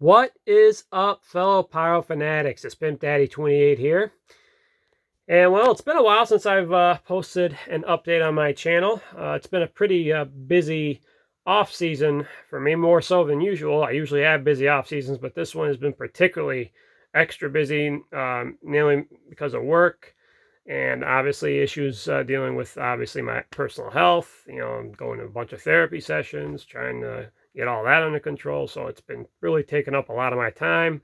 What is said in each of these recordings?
What is up, fellow Pyro Fanatics? It's Pimp Daddy 28 here. And well, it's been a while since I've posted an update on my channel. It's been a pretty busy off season for me, more so than usual. I usually have busy off seasons, but this one has been particularly extra busy, mainly because of work and obviously issues dealing with obviously my personal health. I'm going to a bunch of therapy sessions, trying to get all that under control. So it's been really taking up a lot of my time.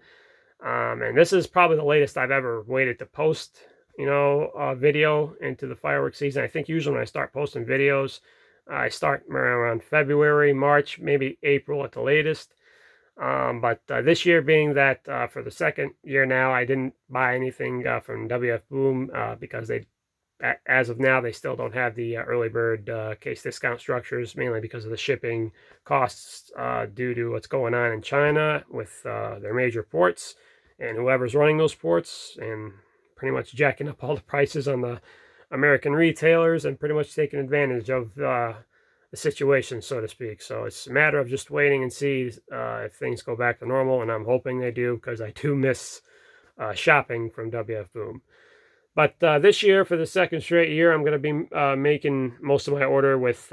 And this is probably the latest I've ever waited to post, a video into the fireworks season. I think usually when I start posting videos, I start around February, March, maybe April at the latest. But this year being that for the second year now, I didn't buy anything from WF Boom because as of now, they still don't have the early bird case discount structures, mainly because of the shipping costs due to what's going on in China with their major ports and whoever's running those ports, and pretty much jacking up all the prices on the American retailers and pretty much taking advantage of the situation, so to speak. So it's a matter of just waiting and see if things go back to normal, and I'm hoping they do, because I do miss shopping from WF Boom. But this year, for the second straight year, I'm going to be making most of my order with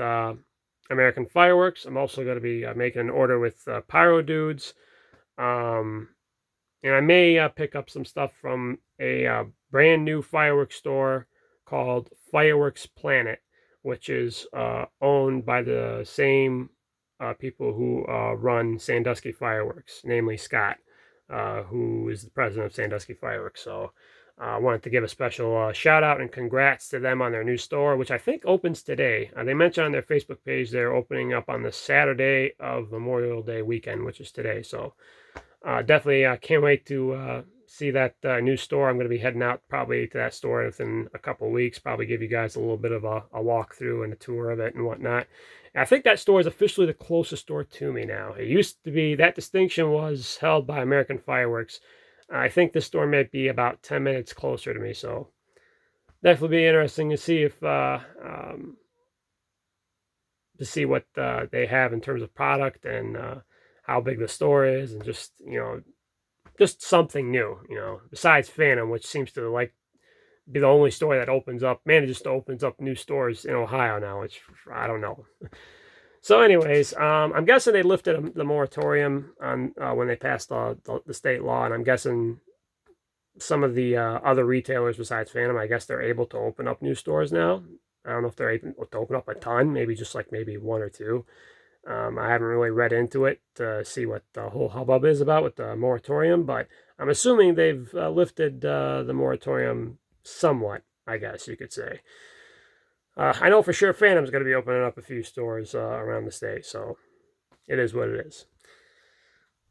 American Fireworks. I'm also going to be making an order with Pyro Dudes. And I may pick up some stuff from a brand new fireworks store called Fireworks Planet, which is owned by the same people who run Sandusky Fireworks, namely Scott, who is the president of Sandusky Fireworks. So I wanted to give a special shout out and congrats to them on their new store, which I think opens today. They mentioned on their Facebook page they're opening up on the Saturday of Memorial Day weekend, which is today. So definitely can't wait to see that new store. I'm going to be heading out probably to that store within a couple of weeks, probably give you guys a little bit of a walkthrough and a tour of it and whatnot. And I think that store is officially the closest store to me now. It used to be, that distinction was held by American Fireworks. I think this store may be about 10 minutes closer to me, so definitely be interesting to see if to see what they have in terms of product and how big the store is, and just something new, besides Phantom, which seems to be the only store that manages to opens up new stores in Ohio now, which I don't know. So anyways, I'm guessing they lifted the moratorium on when they passed the state law, and I'm guessing some of the other retailers besides Phantom, I guess they're able to open up new stores now. I don't know if they're able to open up a ton, maybe just maybe one or two. I haven't really read into it to see what the whole hubbub is about with the moratorium, but I'm assuming they've lifted the moratorium somewhat, I guess you could say. I know for sure Phantom's going to be opening up a few stores around the state, so it is what it is.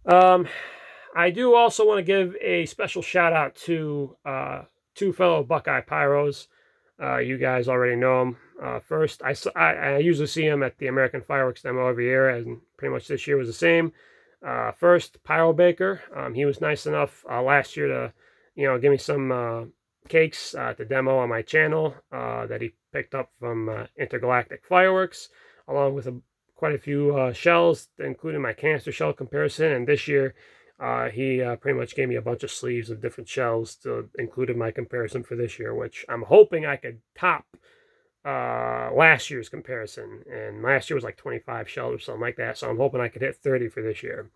I do also want to give a special shout out to two fellow Buckeye Pyros. You guys already know them. First, I usually see him at the American Fireworks demo every year, and pretty much this year was the same. First, Pyro Baker. He was nice enough last year to, give me some cakes to demo on my channel that he picked up from Intergalactic Fireworks, along with quite a few shells, including my canister shell comparison. And this year, he pretty much gave me a bunch of sleeves of different shells to include in my comparison for this year, which I'm hoping I could top last year's comparison. And last year was like 25 shells or something like that, so I'm hoping I could hit 30 for this year.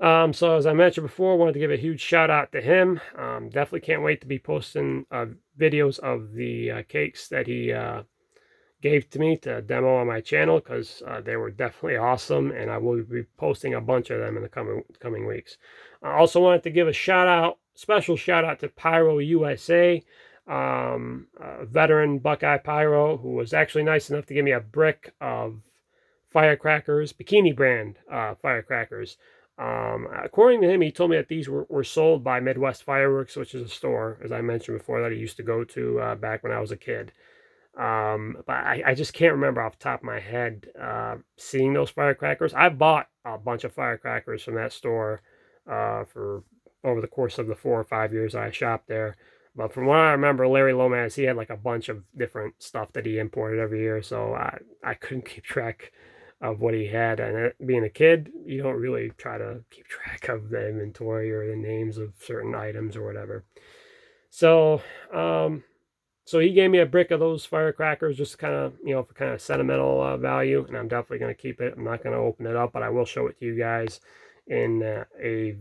So as I mentioned before, I wanted to give a huge shout out to him. Definitely can't wait to be posting videos of the cakes that he gave to me to demo on my channel, because they were definitely awesome, and I will be posting a bunch of them in the coming weeks. I also wanted to give a special shout out to Pyro USA, a veteran Buckeye Pyro, who was actually nice enough to give me a brick of firecrackers, bikini brand firecrackers. According to him, he told me that these were sold by Midwest Fireworks, which is a store, as I mentioned before, that he used to go to back when I was a kid. But I just can't remember off the top of my head seeing those firecrackers. I bought a bunch of firecrackers from that store for over the course of the 4 or 5 years I shopped there. But from what I remember, Larry Lomas, he had like a bunch of different stuff that he imported every year, so I couldn't keep track of what he had. And being a kid, you don't really try to keep track of the inventory or the names of certain items or whatever. So, so he gave me a brick of those firecrackers, just kind of, for kind of sentimental value, and I'm definitely going to keep it. I'm not going to open it up, but I will show it to you guys in a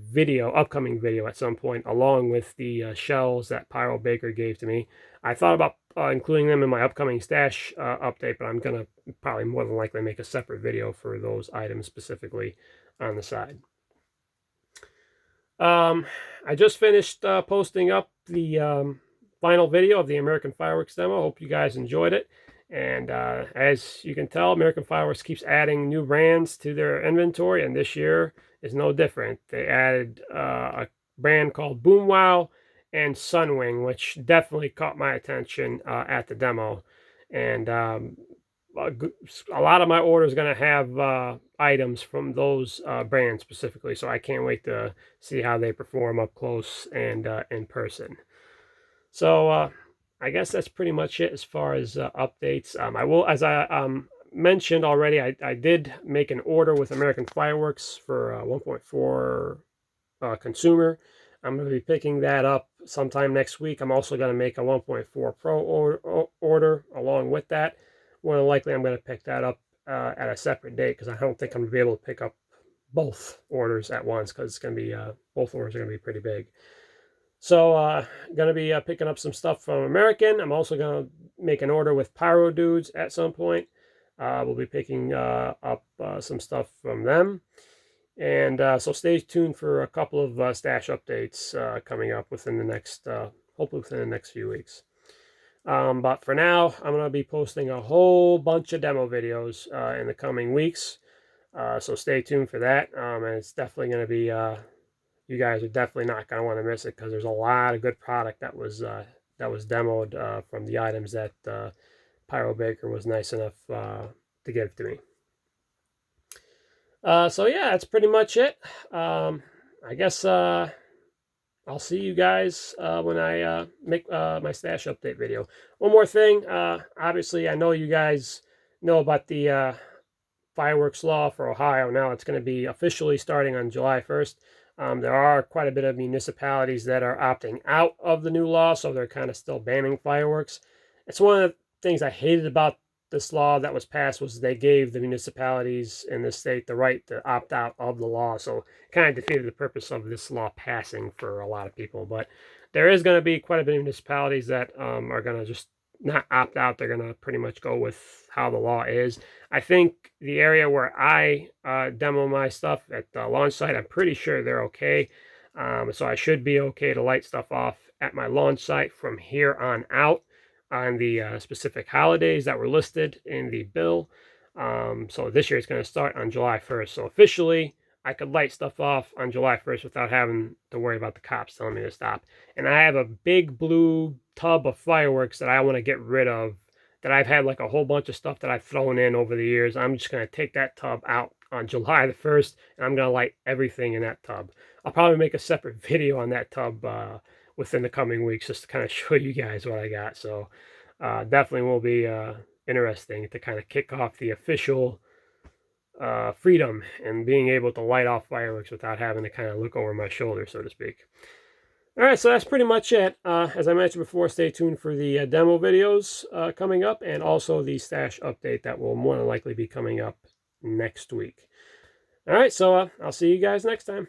upcoming video at some point, along with the shells that Pyro Baker gave to me. I thought about including them in my upcoming stash update, but I'm going to probably more than likely make a separate video for those items specifically on the side. I just finished posting up the final video of the American Fireworks demo. Hope you guys enjoyed it. And as you can tell, American Fireworks keeps adding new brands to their inventory, and this year is no different. They added a brand called Boom Wow and Sunwing, which definitely caught my attention at the demo. And a lot of my order is going to have items from those brands specifically, so I can't wait to see how they perform up close and in person. So I guess that's pretty much it as far as updates. I will, as I mentioned already, I did make an order with American Fireworks for 1.4 consumer. I'm going to be picking that up sometime next week. I'm also going to make a 1.4 Pro order along with that. More than likely, I'm going to pick that up at a separate date because I don't think I'm going to be able to pick up both orders at once because it's going to be both orders are going to be pretty big. So going to be picking up some stuff from American. I'm also going to make an order with Pyro Dudes at some point. We'll be picking up some stuff from them. And so stay tuned for a couple of stash updates coming up within the next, hopefully within the next few weeks. But for now, I'm going to be posting a whole bunch of demo videos in the coming weeks. So stay tuned for that. And it's definitely going to be, you guys are definitely not going to want to miss it because there's a lot of good product that was demoed from the items that Pyro Baker was nice enough to give to me. So yeah, that's pretty much it. I guess I'll see you guys when I make my stash update video. One more thing, obviously I know you guys know about the fireworks law for Ohio. Now it's going to be officially starting on July 1st. There are quite a bit of municipalities that are opting out of the new law, so they're kind of still banning fireworks. It's one of the things I hated about this law that was passed was they gave the municipalities in the state the right to opt out of the law, so it kind of defeated the purpose of this law passing for a lot of people. But there is going to be quite a bit of municipalities that are going to just not opt out. They're going to pretty much go with how the law is. I think the area where I demo my stuff at the launch site, I'm pretty sure they're okay. So I should be okay to light stuff off at my launch site from here on out on the specific holidays that were listed in the bill. So this year it's going to start on July 1st. So officially, I could light stuff off on July 1st without having to worry about the cops telling me to stop. And I have a big blue tub of fireworks that I want to get rid of, that I've had like a whole bunch of stuff that I've thrown in over the years. I'm just going to take that tub out on July the 1st, and I'm going to light everything in that tub. I'll probably make a separate video on that tub within the coming weeks just to kind of show you guys what I got. So definitely will be interesting to kind of kick off the official freedom and being able to light off fireworks without having to kind of look over my shoulder, so to speak. All right, so that's pretty much it. As I mentioned before, stay tuned for the demo videos coming up, and also the stash update that will more than likely be coming up next week. All right, so I'll see you guys next time.